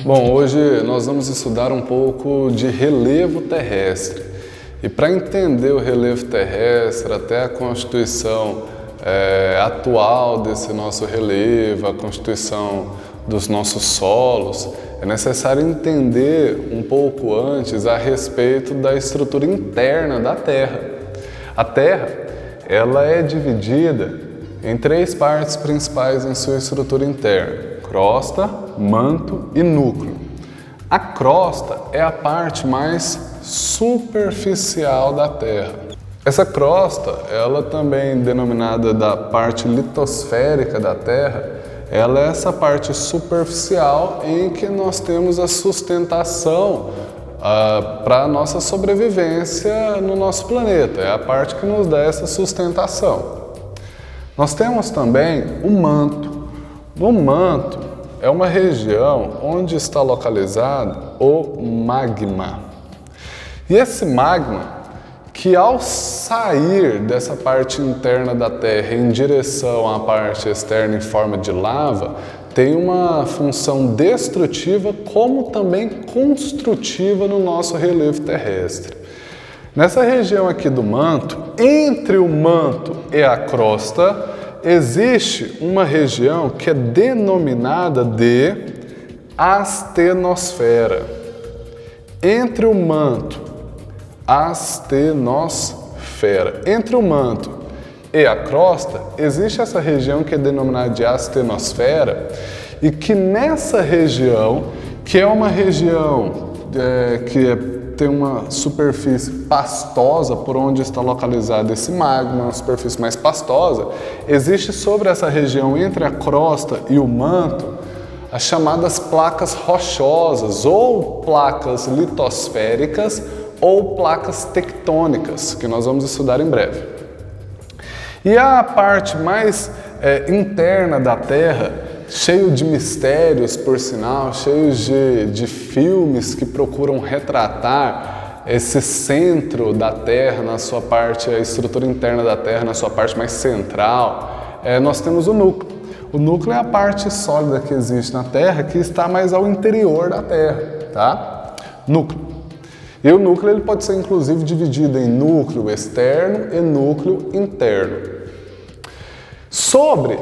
Bom, hoje nós vamos estudar um pouco de relevo terrestre. E para entender o relevo terrestre, até a constituição atual desse nosso relevo, a constituição dos nossos solos, é necessário entender um pouco antes a respeito da estrutura interna da Terra. A Terra, ela é dividida em três partes principais em sua estrutura interna: crosta, manto e núcleo. A crosta é a parte mais superficial da Terra. Essa crosta, ela também denominada da parte litosférica da Terra, ela é essa parte superficial em que nós temos a sustentação para a nossa sobrevivência no nosso planeta. É a parte que nos dá essa sustentação. Nós temos também o manto. No manto é uma região onde está localizado o magma. E esse magma, que ao sair dessa parte interna da Terra em direção à parte externa em forma de lava, tem uma função destrutiva como também construtiva no nosso relevo terrestre. Nessa região aqui do manto, entre o manto e a crosta, existe uma região que é denominada de astenosfera. Entre o manto, astenosfera. Entre o manto e a crosta, existe essa região que é denominada de astenosfera, e que nessa região, que é uma região tem uma superfície pastosa por onde está localizado esse magma, uma superfície mais pastosa, existe sobre essa região entre a crosta e o manto as chamadas placas rochosas, ou placas litosféricas, ou placas tectônicas, que nós vamos estudar em breve. E a parte mais interna da Terra, cheio de mistérios, por sinal, cheios de filmes que procuram retratar esse centro da Terra na sua parte, a estrutura interna da Terra na sua parte mais central, nós temos o núcleo. O núcleo é a parte sólida que existe na Terra, que está mais ao interior da Terra, tá? Núcleo. E o núcleo ele pode ser inclusive dividido em núcleo externo e núcleo interno. Sobre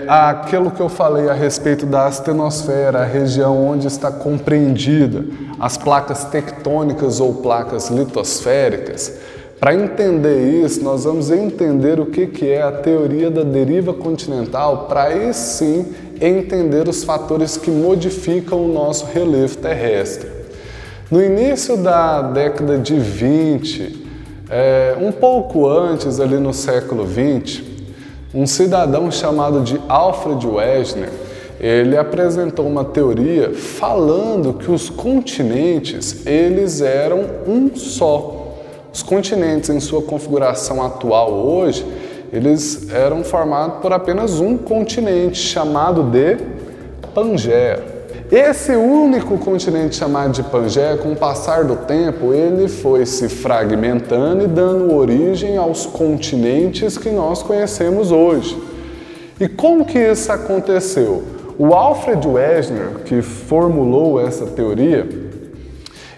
aquilo que eu falei a respeito da astenosfera, a região onde está compreendida as placas tectônicas ou placas litosféricas, para entender isso, nós vamos entender o que é a teoria da deriva continental, para aí sim entender os fatores que modificam o nosso relevo terrestre. No início da década de 20, um pouco antes, ali no século 20, um cidadão chamado de Alfred Wegener, ele apresentou uma teoria falando que os continentes, eles eram um só. Os continentes em sua configuração atual hoje, eles eram formados por apenas um continente, chamado de Pangeia. Esse único continente chamado de Pangeia, com o passar do tempo, ele foi se fragmentando e dando origem aos continentes que nós conhecemos hoje. E como que isso aconteceu? O Alfred Wegener, que formulou essa teoria,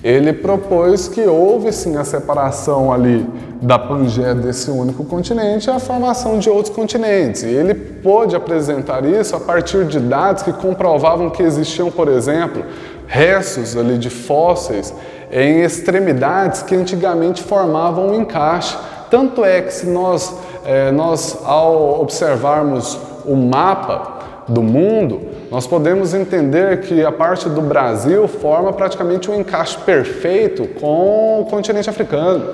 ele propôs que houve sim a separação ali da Pangeia desse único continente e a formação de outros continentes. E ele pôde apresentar isso a partir de dados que comprovavam que existiam, por exemplo, restos ali de fósseis em extremidades que antigamente formavam um encaixe. Tanto é que se nós ao observarmos o mapa do mundo, nós podemos entender que a parte do Brasil forma praticamente um encaixe perfeito com o continente africano.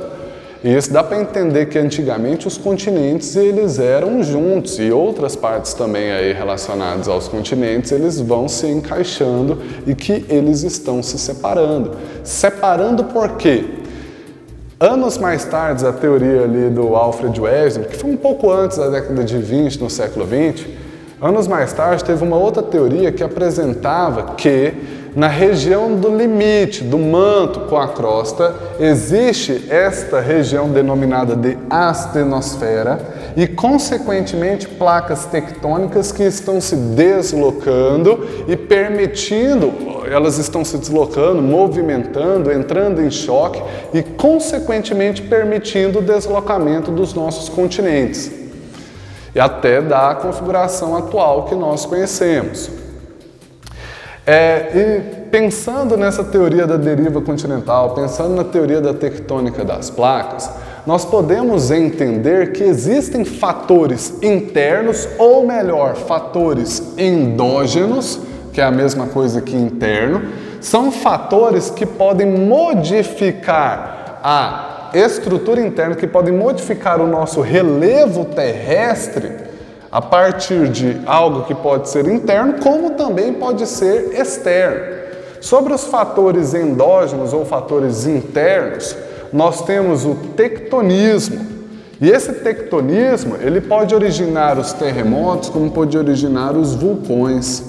E isso dá para entender que antigamente os continentes eles eram juntos e outras partes também aí relacionadas aos continentes eles vão se encaixando e que eles estão se separando. Separando por quê? Anos mais tarde, a teoria ali do Alfred Wegener, que foi um pouco antes da década de 20, no século 20, anos mais tarde teve uma outra teoria que apresentava que na região do limite do manto com a crosta existe esta região denominada de astenosfera e, consequentemente, placas tectônicas que estão se deslocando e permitindo, elas estão se deslocando, movimentando, entrando em choque e, consequentemente, permitindo o deslocamento dos nossos continentes e até da configuração atual que nós conhecemos. E pensando nessa teoria da deriva continental, pensando na teoria da tectônica das placas, nós podemos entender que existem fatores internos, ou melhor, fatores endógenos, que é a mesma coisa que interno, são fatores que podem modificar a estrutura interna, que podem modificar o nosso relevo terrestre a partir de algo que pode ser interno, como também pode ser externo. Sobre os fatores endógenos ou fatores internos, nós temos o tectonismo. E esse tectonismo, ele pode originar os terremotos, como pode originar os vulcões.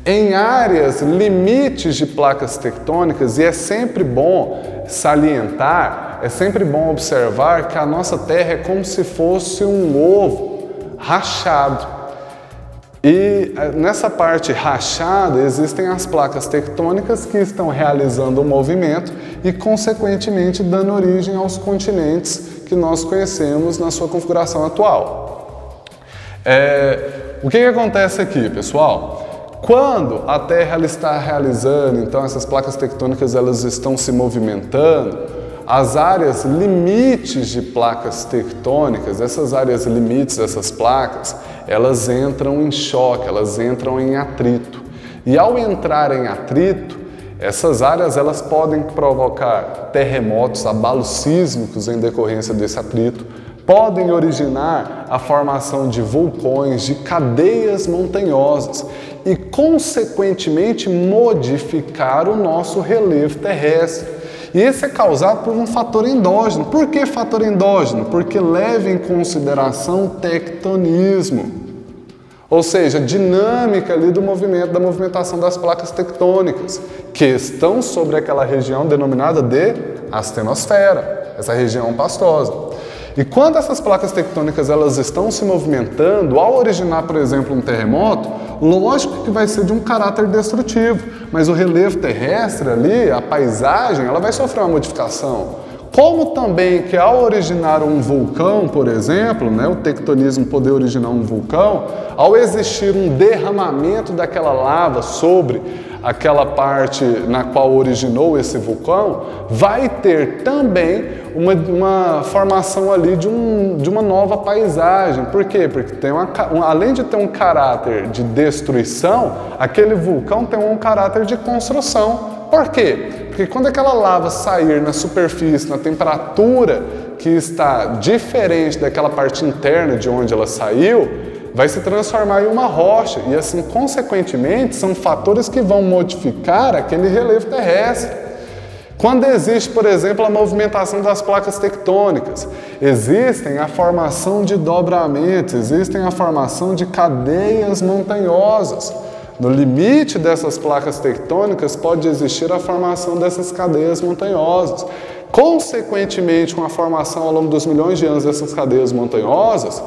Em áreas limites de placas tectônicas, e é sempre bom salientar, é sempre bom observar que a nossa Terra é como se fosse um ovo rachado. E nessa parte rachada existem as placas tectônicas que estão realizando o movimento e, consequentemente, dando origem aos continentes que nós conhecemos na sua configuração atual. O que acontece aqui, pessoal? Quando a Terra ela está realizando, então essas placas tectônicas elas estão se movimentando, as áreas limites de placas tectônicas, essas áreas limites dessas placas, elas entram em choque, elas entram em atrito. E ao entrar em atrito, essas áreas elas podem provocar terremotos, abalos sísmicos em decorrência desse atrito, podem originar a formação de vulcões, de cadeias montanhosas e, consequentemente, modificar o nosso relevo terrestre. E esse é causado por um fator endógeno. Por que fator endógeno? Porque leva em consideração o tectonismo, ou seja, a dinâmica ali do movimento, da movimentação das placas tectônicas, que estão sobre aquela região denominada de astenosfera, essa região pastosa. E quando essas placas tectônicas elas estão se movimentando, ao originar, por exemplo, um terremoto, lógico que vai ser de um caráter destrutivo, mas o relevo terrestre ali, a paisagem, ela vai sofrer uma modificação. Como também que ao originar um vulcão, por exemplo, o tectonismo poder originar um vulcão, ao existir um derramamento daquela lava sobre aquela parte na qual originou esse vulcão, vai ter também uma formação ali de uma nova paisagem. Por quê? Porque tem além de ter um caráter de destruição, aquele vulcão tem um caráter de construção. Por quê? Porque quando aquela lava sair na superfície, na temperatura que está diferente daquela parte interna de onde ela saiu, vai se transformar em uma rocha e assim, consequentemente, são fatores que vão modificar aquele relevo terrestre. Quando existe, por exemplo, a movimentação das placas tectônicas, existem a formação de dobramentos, existem a formação de cadeias montanhosas. No limite dessas placas tectônicas pode existir a formação dessas cadeias montanhosas. Consequentemente, com a formação ao longo dos milhões de anos dessas cadeias montanhosas,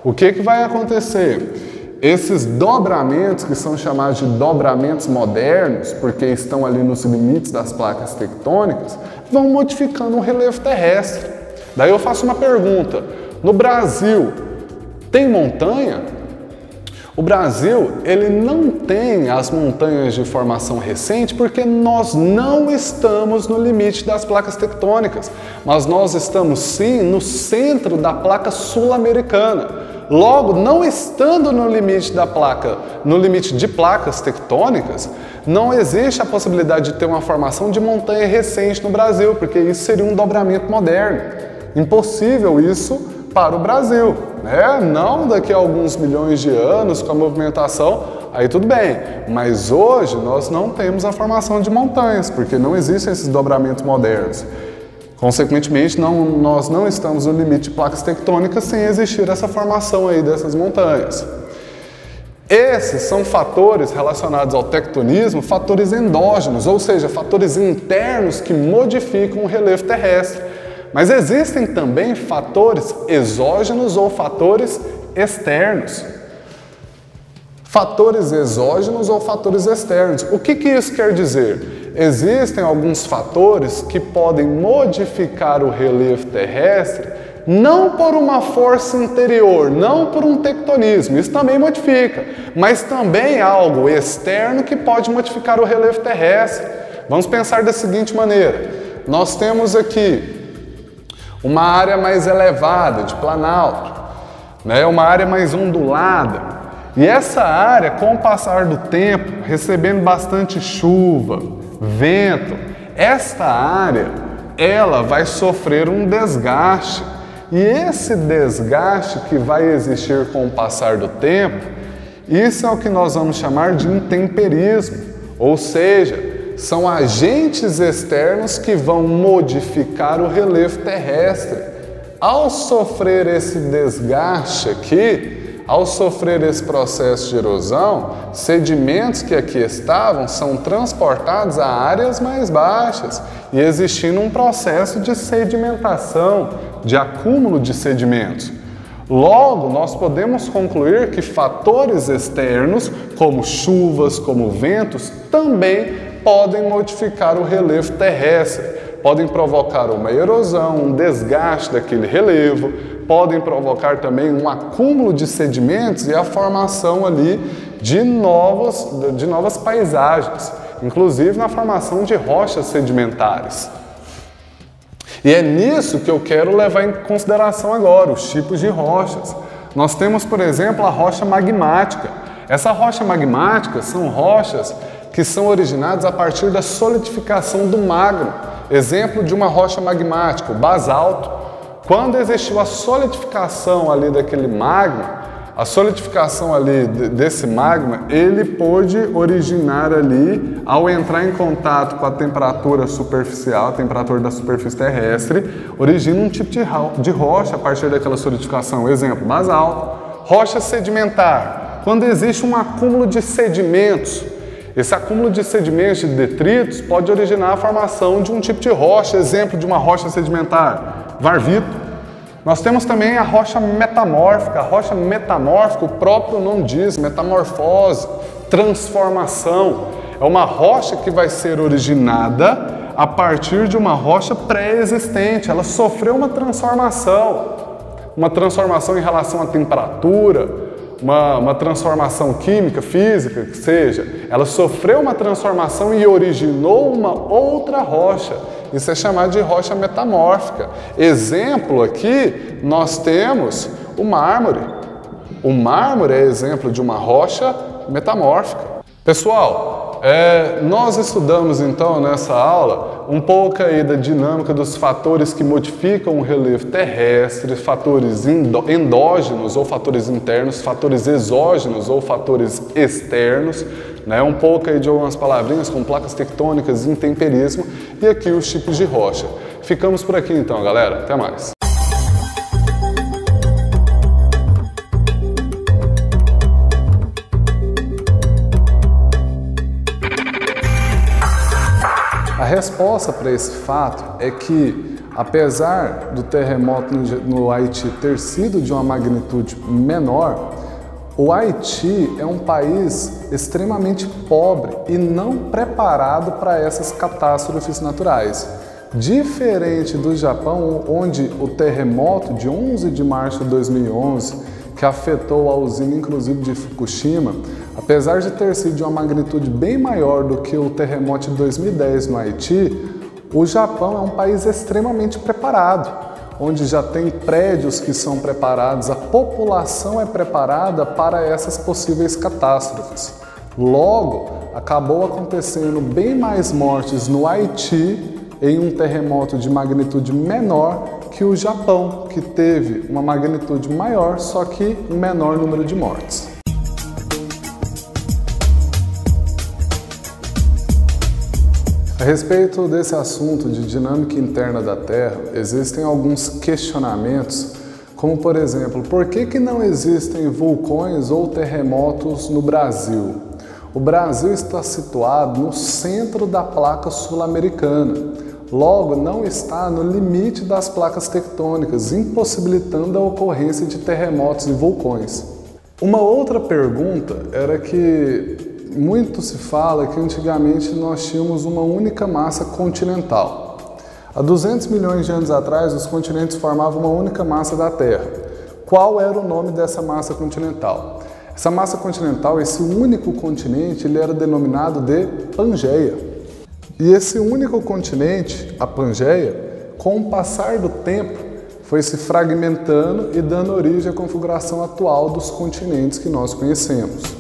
o que vai acontecer? Esses dobramentos, que são chamados de dobramentos modernos, porque estão ali nos limites das placas tectônicas, vão modificando o relevo terrestre. Daí eu faço uma pergunta: no Brasil tem montanha? O Brasil, ele não tem as montanhas de formação recente porque nós não estamos no limite das placas tectônicas, mas nós estamos sim no centro da placa sul-americana. Logo, não estando no limite da placa, no limite de placas tectônicas, não existe a possibilidade de ter uma formação de montanha recente no Brasil, porque isso seria um dobramento moderno. Impossível isso para o Brasil, né? Não daqui a alguns milhões de anos com a movimentação, aí tudo bem, mas hoje nós não temos a formação de montanhas, porque não existem esses dobramentos modernos. Consequentemente, nós não estamos no limite de placas tectônicas sem existir essa formação aí dessas montanhas. Esses são fatores relacionados ao tectonismo, fatores endógenos, ou seja, fatores internos que modificam o relevo terrestre. Mas existem também fatores exógenos ou fatores externos. Fatores exógenos ou fatores externos. O que isso quer dizer? Existem alguns fatores que podem modificar o relevo terrestre não por uma força interior, não por um tectonismo, isso também modifica, mas também algo externo que pode modificar o relevo terrestre. Vamos pensar da seguinte maneira: nós temos aqui uma área mais elevada, de planalto, né? Uma área mais ondulada, e essa área, com o passar do tempo, recebendo bastante chuva, vento, esta área, ela vai sofrer um desgaste. E esse desgaste que vai existir com o passar do tempo, isso é o que nós vamos chamar de intemperismo, ou seja, são agentes externos que vão modificar o relevo terrestre. Ao sofrer esse desgaste aqui, ao sofrer esse processo de erosão, sedimentos que aqui estavam são transportados a áreas mais baixas e existindo um processo de sedimentação, de acúmulo de sedimentos. Logo, nós podemos concluir que fatores externos, como chuvas, como ventos, também podem modificar o relevo terrestre, podem provocar uma erosão, um desgaste daquele relevo, podem provocar também um acúmulo de sedimentos e a formação ali de novas paisagens, inclusive na formação de rochas sedimentares. E é nisso que eu quero levar em consideração agora, os tipos de rochas. Nós temos, por exemplo, a rocha magmática. Essa rocha magmática são rochas que são originadas a partir da solidificação do magma. Exemplo de uma rocha magmática, o basalto. Quando existiu a solidificação ali daquele magma, a solidificação ali desse magma, ele pôde originar ali, ao entrar em contato com a temperatura superficial, a temperatura da superfície terrestre, origina um tipo de rocha a partir daquela solidificação. Exemplo, basalto. Rocha sedimentar. Quando existe um acúmulo de sedimentos, esse acúmulo de sedimentos, de detritos, pode originar a formação de um tipo de rocha. Exemplo de uma rocha sedimentar, varvito. Nós temos também a rocha metamórfica. A rocha metamórfica, o próprio nome diz, metamorfose, transformação. É uma rocha que vai ser originada a partir de uma rocha pré-existente. Ela sofreu uma transformação em relação à temperatura, uma transformação química, física, que seja. Ela sofreu uma transformação e originou uma outra rocha. Isso é chamado de rocha metamórfica. Exemplo aqui, nós temos o mármore. O mármore é exemplo de uma rocha metamórfica. Pessoal, nós estudamos então nessa aula um pouco aí da dinâmica dos fatores que modificam o relevo terrestre, fatores endógenos ou fatores internos, fatores exógenos ou fatores externos, né? Um pouco aí de algumas palavrinhas como placas tectônicas, intemperismo e aqui os tipos de rocha. Ficamos por aqui então, galera. Até mais. A resposta para esse fato é que, apesar do terremoto no Haiti ter sido de uma magnitude menor, o Haiti é um país extremamente pobre e não preparado para essas catástrofes naturais. Diferente do Japão, onde o terremoto de 11 de março de 2011, que afetou a usina inclusive de Fukushima, apesar de ter sido de uma magnitude bem maior do que o terremoto de 2010 no Haiti, o Japão é um país extremamente preparado, onde já tem prédios que são preparados, a população é preparada para essas possíveis catástrofes. Logo, acabou acontecendo bem mais mortes no Haiti em um terremoto de magnitude menor que o Japão, que teve uma magnitude maior, só que um menor número de mortes. A respeito desse assunto de dinâmica interna da Terra, existem alguns questionamentos, como por exemplo, por que não existem vulcões ou terremotos no Brasil? O Brasil está situado no centro da placa sul-americana, logo não está no limite das placas tectônicas, impossibilitando a ocorrência de terremotos e vulcões. Uma outra pergunta era que muito se fala que antigamente nós tínhamos uma única massa continental. Há 200 milhões de anos atrás, os continentes formavam uma única massa da Terra. Qual era o nome dessa massa continental? Essa massa continental, esse único continente, ele era denominado de Pangeia. E esse único continente, a Pangeia, com o passar do tempo, foi se fragmentando e dando origem à configuração atual dos continentes que nós conhecemos.